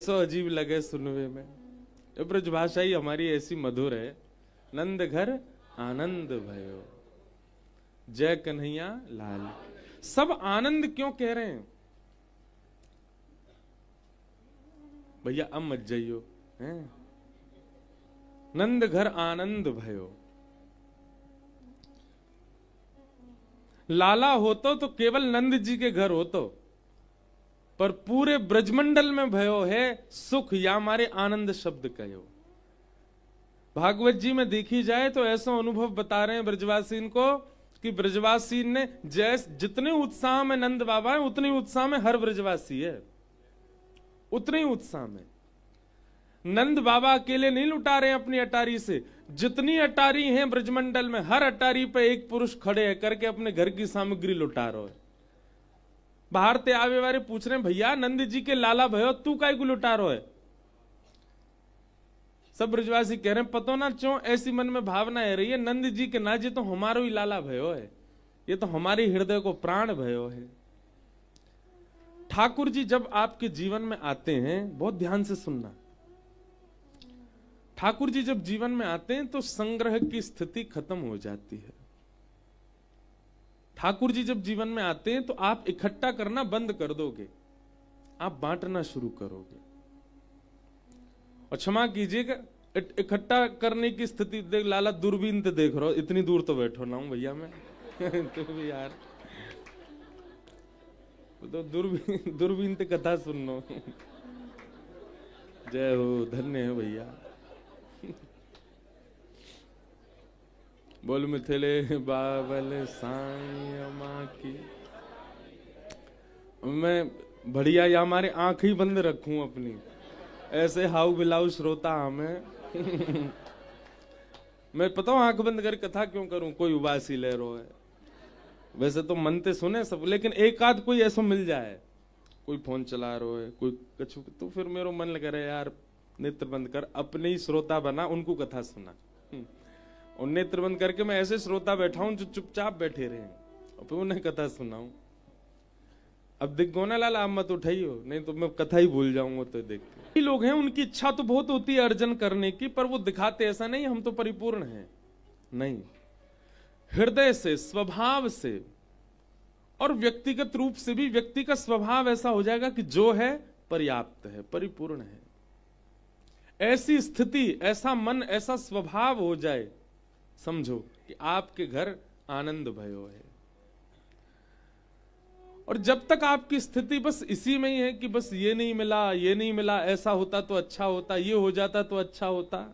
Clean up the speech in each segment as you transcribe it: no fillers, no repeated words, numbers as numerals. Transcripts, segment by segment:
सो अजीब लगे सुनवे में। ब्रजभाषा ही हमारी ऐसी मधुर है। नंद घर आनंद भयो, जय कन्हैया लाल। सब आनंद क्यों कह रहे हैं भैया? अब मत जाइयो, नंद घर आनंद भयो। लाला होतो तो केवल नंद जी के घर होतो, पर पूरे ब्रजमंडल में भयो है सुख, या हमारे आनंद शब्द कहो। भागवत जी में देखी जाए तो ऐसा अनुभव बता रहे हैं ब्रजवासीन को कि ब्रजवासी ने जितने उत्साह में नंद बाबा है उतने उत्साह में हर ब्रजवासी है, उतने ही उत्साह में। नंद बाबा अकेले नहीं लुटा रहे हैं अपनी अटारी से, जितनी अटारी हैं ब्रजमंडल में हर अटारी पे एक पुरुष खड़े है करके अपने घर की सामग्री लुटा रहे है। बाहर ते आवे वाले पूछ रहे हैं भैया नंद जी के लाला भयो तू काय को लुटा रहे है? सब ब्रजवासी कह रहे हैं पतो ना क्यों ऐसी मन में भावना है रही है, नंद जी के ना जी तो हमारो ही लाला भयो है, ये तो हमारे हृदय को प्राण भयो है। ठाकुर जी जब आपके जीवन में आते हैं, बहुत ध्यान से सुनना, ठाकुर जी जब जीवन में आते हैं तो संग्रह की स्थिति खत्म हो जाती है। ठाकुर जी जब जीवन में आते हैं तो आप इकट्ठा करना बंद कर दोगे, आप बांटना शुरू करोगे। और क्षमा कीजिएगा, इकट्ठा करने की स्थिति देख, लाला दूरबीन तो देख रहा हो, इतनी दूर तो बैठो ना हूं भैया मैं तो भी यार तो दूरबीन ते कथा सुन लो। जय हो, धन्य है भैया। बोल मिथिले बाबल साईं मां की। मैं बढ़िया या हमारे आंख ही बंद रखूं अपनी, ऐसे हाउ बिलाऊ श्रोता हमें मैं पता हूं आंख बंद कर कथा क्यों करूं, कोई उबासी ले रो है। वैसे तो मन ते सुने सब, लेकिन एक आध कोई ऐसा मिल जाए, कोई फोन चला रो है, कोई कछु, तो फिर मेरा मन लग रहा है यार नेत्र बंद कर, अपने ही श्रोता बना, उनको कथा सुना। और नेत्र बंद करके मैं ऐसे श्रोता बैठा हूं जो चुपचाप बैठे रहे और फिर उन्हें कथा सुनाऊं। अब देख गोना लाल आप मत उठाइयो, नहीं तो मैं कथा ही भूल जाऊंगा। तो देख लोग हैं उनकी इच्छा तो बहुत होती है अर्जन करने की, पर वो दिखाते ऐसा नहीं हम तो परिपूर्ण हैं, नहीं। हृदय से, स्वभाव से और व्यक्तिगत रूप से भी व्यक्ति का स्वभाव ऐसा हो जाएगा कि जो है पर्याप्त है, परिपूर्ण है। ऐसी स्थिति, ऐसा मन, ऐसा स्वभाव हो जाए, समझो कि आपके घर आनंद भयो है। और जब तक आपकी स्थिति बस इसी में ही है कि बस ये नहीं मिला, ये नहीं मिला, ऐसा होता तो अच्छा होता, ये हो जाता तो अच्छा होता।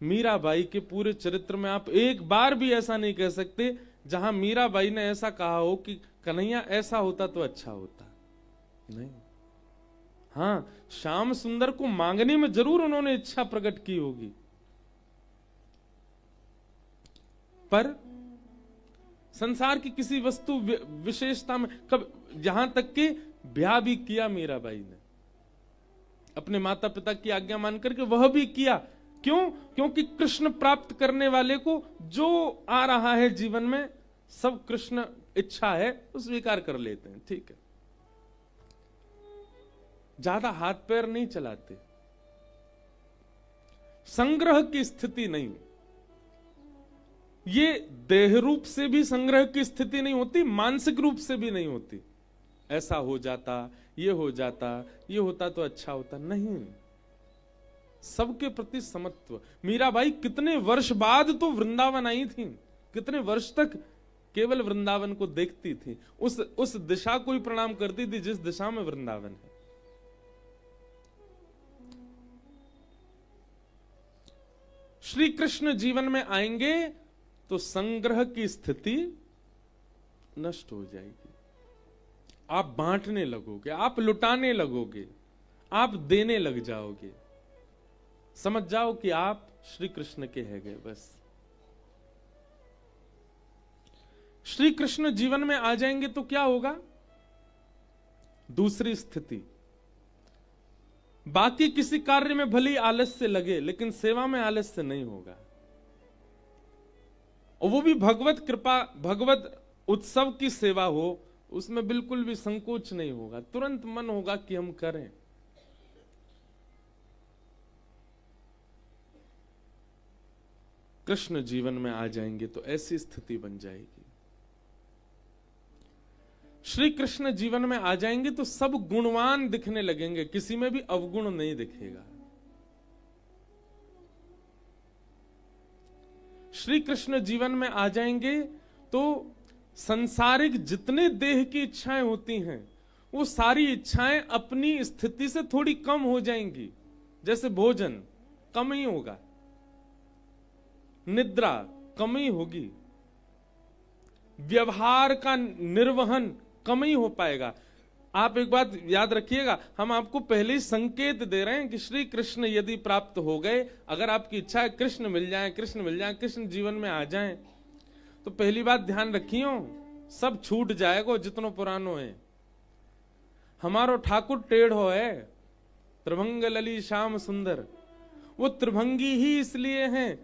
मीराबाई के पूरे चरित्र में आप एक बार भी ऐसा नहीं कह सकते जहां मीराबाई ने ऐसा कहा हो कि कन्हैया ऐसा होता तो अच्छा होता, नहीं। हाँ, श्याम सुंदर को मांगने में जरूर उन्होंने इच्छा प्रकट की होगी, पर संसार की किसी वस्तु विशेषता में कब, जहां तक कि ब्याह भी किया मीराबाई ने अपने माता पिता की आज्ञा मान करके, वह भी किया। क्यों? क्योंकि कृष्ण प्राप्त करने वाले को जो आ रहा है जीवन में सब कृष्ण इच्छा है तो स्वीकार कर लेते हैं, ठीक है। ज्यादा हाथ पैर नहीं चलाते, संग्रह की स्थिति नहीं। ये देह रूप से भी संग्रह की स्थिति नहीं होती, मानसिक रूप से भी नहीं होती। ऐसा हो जाता, ये हो जाता, ये होता तो अच्छा होता, नहीं। सबके प्रति समत्व। मीराबाई कितने वर्ष बाद तो वृंदावन आई थी, कितने वर्ष तक केवल वृंदावन को देखती थी, उस दिशा को ही प्रणाम करती थी जिस दिशा में वृंदावन है। श्री कृष्ण जीवन में आएंगे तो संग्रह की स्थिति नष्ट हो जाएगी। आप बांटने लगोगे, आप लुटाने लगोगे, आप देने लग जाओगे। समझ जाओ कि आप श्री कृष्ण के हैं गए, बस। श्री कृष्ण जीवन में आ जाएंगे तो क्या होगा? दूसरी स्थिति, बाकी किसी कार्य में भले आलस्य लगे लेकिन सेवा में आलस्य नहीं होगा। और वो भी भगवत कृपा, भगवत उत्सव की सेवा हो, उसमें बिल्कुल भी संकोच नहीं होगा, तुरंत मन होगा कि हम करें। कृष्ण जीवन में आ जाएंगे तो ऐसी स्थिति बन जाएगी। श्री कृष्ण जीवन में आ जाएंगे तो सब गुणवान दिखने लगेंगे, किसी में भी अवगुण नहीं दिखेगा। श्री कृष्ण जीवन में आ जाएंगे तो संसारिक जितने देह की इच्छाएं होती हैं वो सारी इच्छाएं अपनी स्थिति से थोड़ी कम हो जाएंगी। जैसे भोजन कम ही होगा, निद्रा कम ही होगी, व्यवहार का निर्वहन कम ही हो पाएगा। आप एक बात याद रखिएगा, हम आपको पहले ही संकेत दे रहे हैं कि श्री कृष्ण यदि प्राप्त हो गए, अगर आपकी इच्छा है कृष्ण मिल जाए, कृष्ण मिल जाए, कृष्ण जीवन में आ जाए, तो पहली बात ध्यान रखियो, सब छूट जाएगा जितनो पुरानो है। हमारो ठाकुर टेढ़ो है, त्रिभंग लली श्याम सुंदर। वो त्रिभंगी ही इसलिए हैं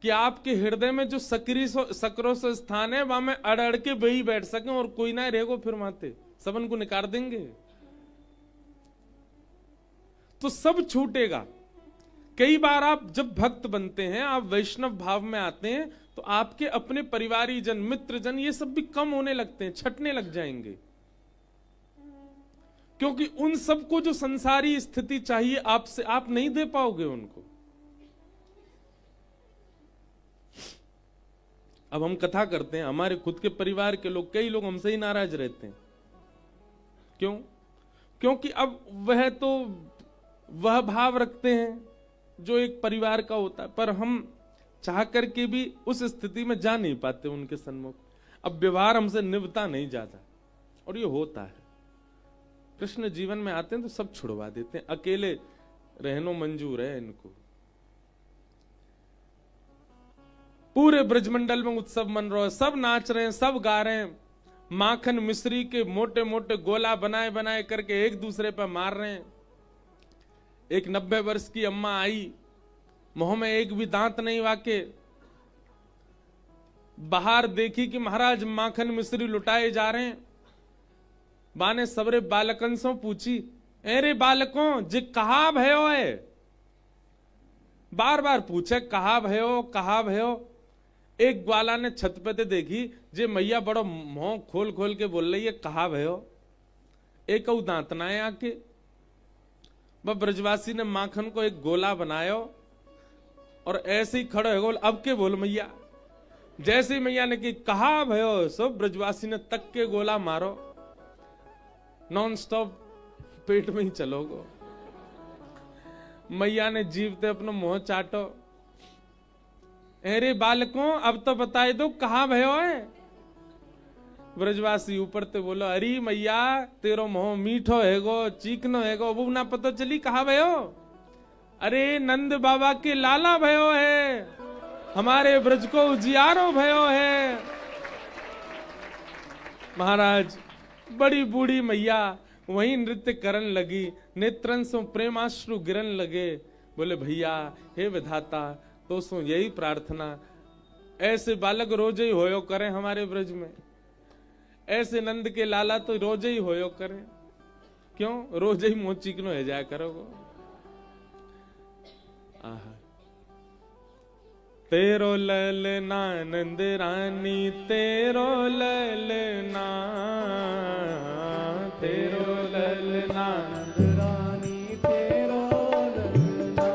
कि आपके हृदय में जो सकरो से स्थान है वहां में अड़ अड़ के बेही बैठ सके और कोई ना रहेगो, फिर माते सबन को निकाल देंगे तो सब छूटेगा। कई बार आप जब भक्त बनते हैं, आप वैष्णव भाव में आते हैं, तो आपके अपने परिवारी जन, मित्र जन, ये सब भी कम होने लगते हैं, छटने लग जाएंगे, क्योंकि उन सबको जो संसारी स्थिति चाहिए आपसे, आप नहीं दे पाओगे उनको। अब हम कथा करते हैं, हमारे खुद के परिवार के लोग, कई लोग हमसे ही नाराज रहते हैं। क्यों? क्योंकि अब वह भाव रखते हैं जो एक परिवार का होता है, पर हम चाह करके भी उस स्थिति में जा नहीं पाते उनके सन्मुख। अब व्यवहार हमसे निभता नहीं जाता, और ये होता है। कृष्ण जीवन में आते हैं तो सब छुड़वा देते हैं, अकेले रहनो मंजूर है इनको। पूरे ब्रजमंडल में उत्सव मन रहा है, सब नाच रहे हैं, सब गा रहे हैं, माखन मिश्री के मोटे मोटे गोला बनाए बनाए करके एक दूसरे पर मार रहे हैं। एक 90 वर्ष की अम्मा आई, मुंह में एक भी दांत नहीं वाके, बाहर देखी कि महाराज माखन मिश्री लुटाए जा रहे हैं। बाने सबरे बालकन से पूछी, अरे बालकों जे कहा भयो है? बार बार पूछे कहा भयो, कहा भयो। एक ग्वाला ने छत पे ते देखी, जे मैया बड़ो मुंह खोल खोल के बोल रही है कहा भयो। एक दांत ना है आके। वह ब्रजवासी ने माखन को एक गोला बनायो और ऐसे ही खड़े हो गए, अब के बोल मैया। जैसे ही मैया ने की कहा भयो, सब ब्रजवासी ने तक के गोला मारो, नॉन स्टॉप पेट में ही चलोगो। मैया ने जीवते अपना मुंह चाटो, अरे बालकों अब तो बताए दो कहा भयो है? ब्रजवासी ऊपर ते बोलो, अरे मैया तेरो मुंह मीठो हैगो, चीकनो हैगो, वो ना पता चली कहा भयो? अरे नंद बाबा के लाला भयो है, हमारे ब्रज को उजियारो भयो है। महाराज बड़ी बूढ़ी मैया वहीं नृत्य करन लगी, नेत्रन से प्रेमाश्रु गिरन लगे। बोले भैया हे विधाता, तो सो यही प्रार्थना, ऐसे बालक रोज ही होयो करें हमारे ब्रज में, ऐसे नंद के लाला तो रोज ही होयो करें। क्यों? रोज ही मुंह चिकनो है जाया करोगो। आहा, तेरो ललना नंद रानी, तेरो ललना, तेरो ललना नंद रानी, तेरो ललना,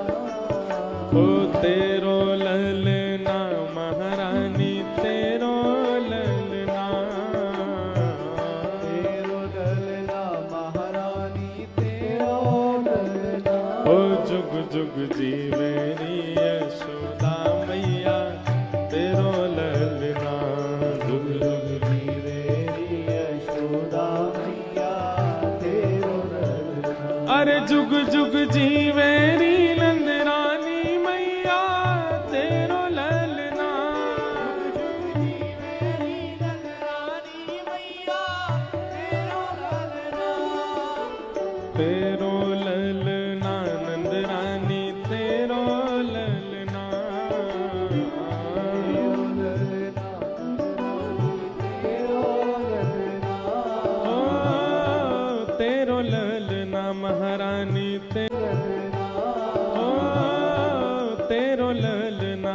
ओ तेरो ललना महारानी, तेरो ललना, तेरो ललना महारानी, तेरो ललना, ओ जुग जुग जीवेरी यशोदा मैया, तेरो ललना, जुग जुग जीवेरी यशोदा मैया, तेरो ललना। अरे जुग जुग जीवेरी नंद रानी मैया, तेरो ललना, जुग जुग जीवेरी नंद रानी मैया, तेरो ललना, तेरो ललना नंद रानी, तेरो ललना, तेरो ललना, तेरो ललना, ओ तेरो ललना महारानी, तेरो ललना, ओ तेरो ललना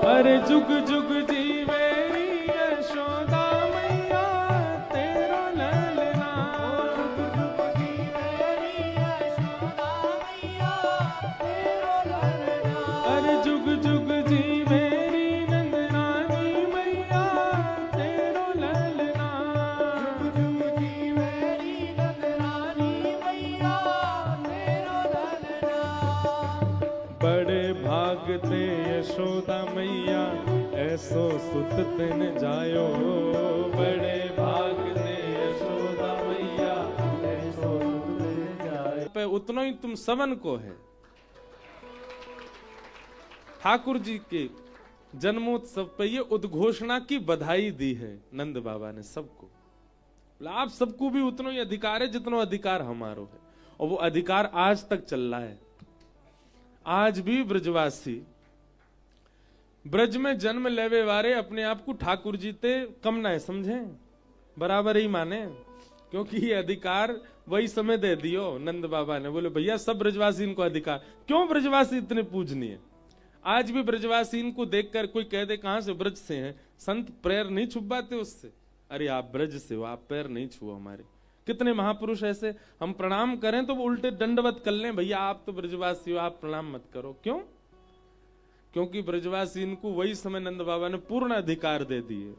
अरे जुग जुग जीवे यशोदा मैया तेरो ललना। जुग जीवे यशोदा मैया तेरो ललना। अरे जुग जुग जीवे नंदरानी मैया तेरो ललना। जुग जीवे नंदरानी मैया तेरो ललना। बड़े भाग ते यशोदा मैया ऐसो सुत तिन जायो। बड़े भाग ते यशोदा मैया ऐसो सुत तिन जायो। पे उतना ही तुम सबन को है। ठाकुर जी के जन्मोत्सव पे ये उद्घोषणा की बधाई दी है नंद बाबा ने सबको। आप सबको भी उतना ही अधिकार है जितना अधिकार हमारो है, और वो अधिकार आज तक चल रहा है। आज भी ब्रजवासी ब्रज में जन्म लेवे वारे अपने आप को ठाकुर जी ते कम ना है समझे, बराबर ही माने, क्योंकि ये अधिकार वही समय दे दियो नंद बाबा ने। बोले भैया सब ब्रजवासी इनको अधिकार। क्यों ब्रजवासी इतने पूजनीय? आज भी ब्रजवासी इनको देखकर कोई कह दे कहां से, ब्रज से हैं, संत पैर नहीं छुपाते उससे। अरे आप ब्रज से हो, आप पैर नहीं छुओ हमारे। कितने महापुरुष ऐसे, हम प्रणाम करें तो वो उल्टे दंडवत कर लें, भैया आप तो ब्रजवासी हो, आप प्रणाम मत करो। क्यों? क्योंकि ब्रजवासी इनको वही समय नंद बाबा ने पूर्ण अधिकार दे दिए।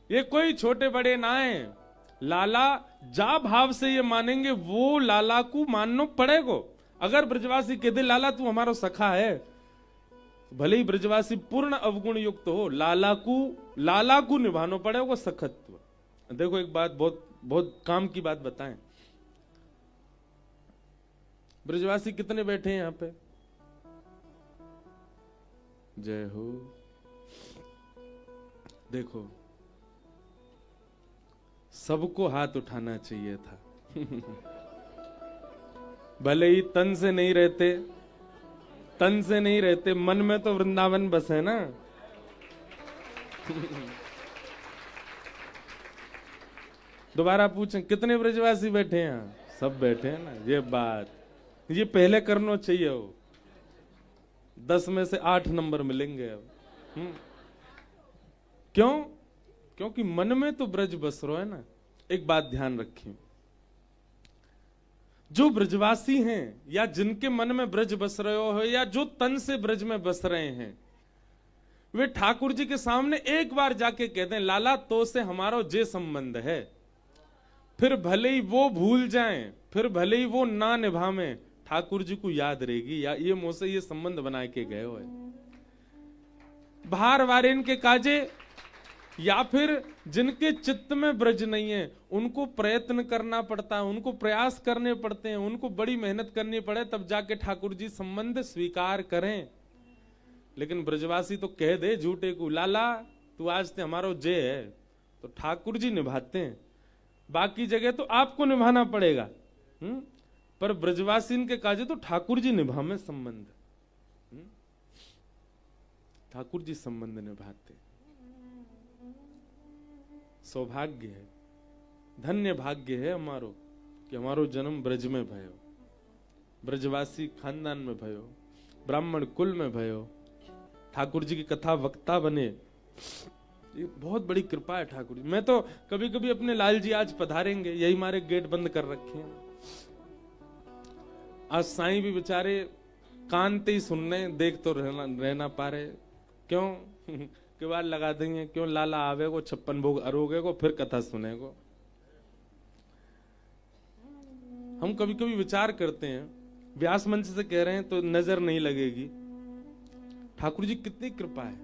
ये कोई छोटे बड़े ना है, लाला जा भाव से ये मानेंगे वो लाला को मानना पड़ेगा। अगर ब्रजवासी कह दे लाला तू हमारा सखा है, भले ही ब्रजवासी पूर्ण अवगुण युक्त हो, लाला को निभाना पड़ेगा सखत्व। देखो एक बात बहुत बहुत काम की बात बताएं। ब्रजवासी कितने बैठे हैं यहां पे? जय हो। देखो सबको हाथ उठाना चाहिए था। भले ही तन से नहीं रहते, मन में तो वृंदावन बसे ना। दोबारा पूछें कितने ब्रजवासी बैठे हैं यहाँ? सब बैठे हैं ना। ये बात ये पहले करना चाहिए हो। 10 में से 8 नंबर मिलेंगे अब। क्यों? क्योंकि मन में तो ब्रज बस रहा है ना। एक बात ध्यान रखिए, जो ब्रजवासी हैं या जिनके मन में ब्रज बस रहे हो या जो तन से ब्रज में बस रहे हैं, वे ठाकुर जी के सामने एक बार जाके कहते हैं लाला तो से हमारा जे संबंध है। फिर भले ही वो भूल जाएं, फिर भले ही वो ना निभावें, ठाकुर जी को याद रहेगी या ये मुंह से ये संबंध बना के गए हो। बाहर वारेन के काजे या फिर जिनके चित्त में ब्रज नहीं है, उनको प्रयत्न करना पड़ता है, उनको प्रयास करने पड़ते हैं, उनको बड़ी मेहनत करनी पड़े तब जाके ठाकुर जी संबंध स्वीकार करें। लेकिन ब्रजवासी तो कह दे झूठे को लाला तू आज से हमारा जे है, तो ठाकुर जी निभाते हैं। बाकी जगह तो आपको निभाना पड़ेगा। पर ब्रजवासी इनके काजे तो ठाकुर जी निभावे संबंध। ठाकुर जी संबंध निभाते। सौभाग्य है, धन्य भाग्य है हमारो कि हमारो जन्म ब्रज में भयो, ब्रजवासी खानदान में भयो, ब्राह्मण कुल में भयो, ठाकुर जी की कथा वक्ता बने। ये बहुत बड़ी कृपा है ठाकुर जी। मैं तो कभी कभी अपने लाल जी आज पधारेंगे, यही हमारे गेट बंद कर रखे हैं। आज साईं भी बेचारे कानते ही सुनने, देख तो रहना पा रहे। क्यों? किवाड़ लगा देंगे, क्यों लाला आवेगो 56 भोग अरोगे को फिर कथा सुनेगो। हम कभी कभी विचार करते हैं, व्यास मंच से कह रहे हैं तो नजर नहीं लगेगी। ठाकुर जी कितनी कृपा है।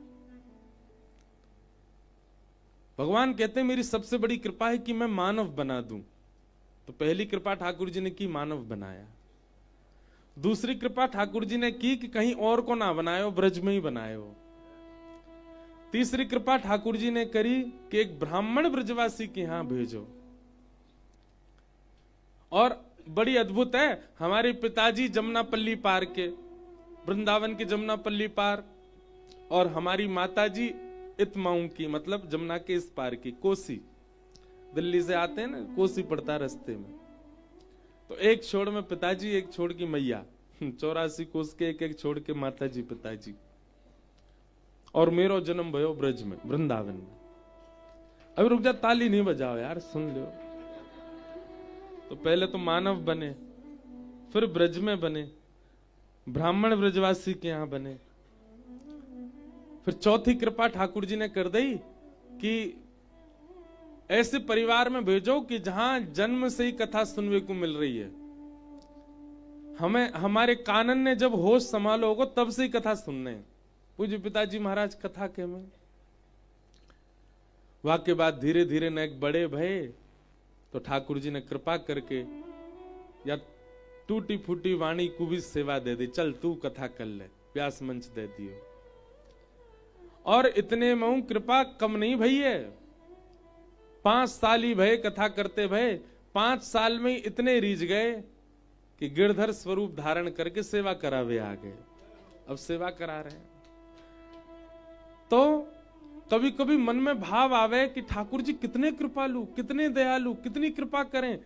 भगवान कहते हैं मेरी सबसे बड़ी कृपा है कि मैं मानव बना दूं। तो पहली कृपा ठाकुर जी ने की, मानव बनाया। दूसरी कृपा ठाकुर जी ने की कि कहीं और को ना बनायो, ब्रज में ही बनायो। तीसरी कृपा ठाकुर जी ने करी कि एक ब्राह्मण ब्रजवासी के यहां भेजो। और बड़ी अद्भुत है, हमारे पिताजी जमुनापल्ली पार के, वृंदावन के जमुनापल्ली पार, और हमारी माताजी इतमाऊ की, मतलब जमुना के इस पार की, कोसी। दिल्ली से आते हैं ना, कोसी पड़ता है रास्ते में। तो एक छोड़ में पिताजी, एक छोड़ की मैया, 84 कोस के एक एक छोड़ के माताजी पिताजी। और मेरो जन्म भयो ब्रज में, वृंदावन में। अभी रुक जा, ताली नहीं बजाओ यार, सुन लो। तो पहले तो मानव बने, फिर ब्रज में बने, ब्राह्मण ब्रजवासी के यहां बने, फिर चौथी कृपा ठाकुर जी ने कर दी कि ऐसे परिवार में भेजो कि जहां जन्म से ही कथा सुनने को मिल रही है। हमें हमारे कानन ने जब होश संभालो होगा तब से ही कथा सुनने। पूज्य पिताजी महाराज कथा के में वाक्य बाद धीरे धीरे न एक बड़े भय, तो ठाकुर जी ने कृपा करके या टूटी फूटी वाणी को भी सेवा दे दी, चल तू कथा कर ले, व्यास मंच दे दियो। और इतने में कृपा कम नहीं भई है, 5 साल ही भय कथा करते भय, 5 साल में इतने रीझ गए कि गिरधर स्वरूप धारण करके सेवा करावे आ गए। अब सेवा करा रहे हैं। तो कभी कभी मन में भाव आवे कि ठाकुर जी कितने कृपालु, कितने दयालु, कितनी कृपा करें।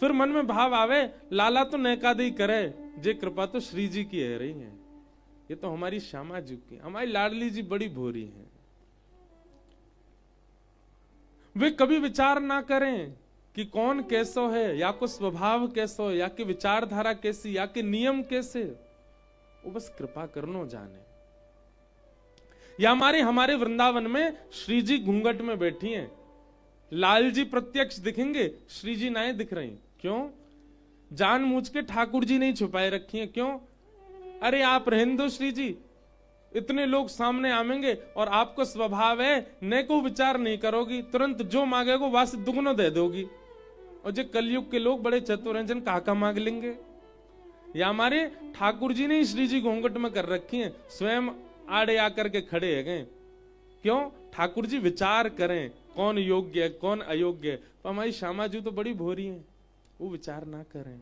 फिर मन में भाव आवे लाला तो नैकादी करे, जे कृपा तो श्री जी की है रही है, ये तो हमारी श्यामा जी की, हमारी लाडली जी बड़ी भोरी है। वे कभी विचार ना करें कि कौन कैसो है, या को स्वभाव कैसो है, या कि विचारधारा कैसी, या कि नियम कैसे, वो बस कृपा करनो जाने। या हमारे वृंदावन में श्री जी घूंघट में बैठी हैं, लाल जी प्रत्यक्ष दिखेंगे, श्री जी नाए दिख रही। क्यों? जानबूझ के ठाकुर जी नहीं छुपाए रखी हैं। क्यों? अरे आप रहने दो श्री जी, इतने लोग सामने आवेंगे और आपको स्वभाव है न को विचार नहीं करोगी, तुरंत जो मांगेगो वास दुगनो दे दोगी। और जो कलयुग के लोग बड़े चतुर हैं, जन काका मांग लेंगे। या हमारे ठाकुर जी ने श्री जी घूंघट में कर रखी हैं, स्वयं आड़े आकर के खड़े है गए। क्यों? ठाकुर जी विचार करें कौन योग्य है कौन अयोग्य है। तो हमारी श्यामा जी तो बड़ी भोरी हैं, वो विचार ना करें।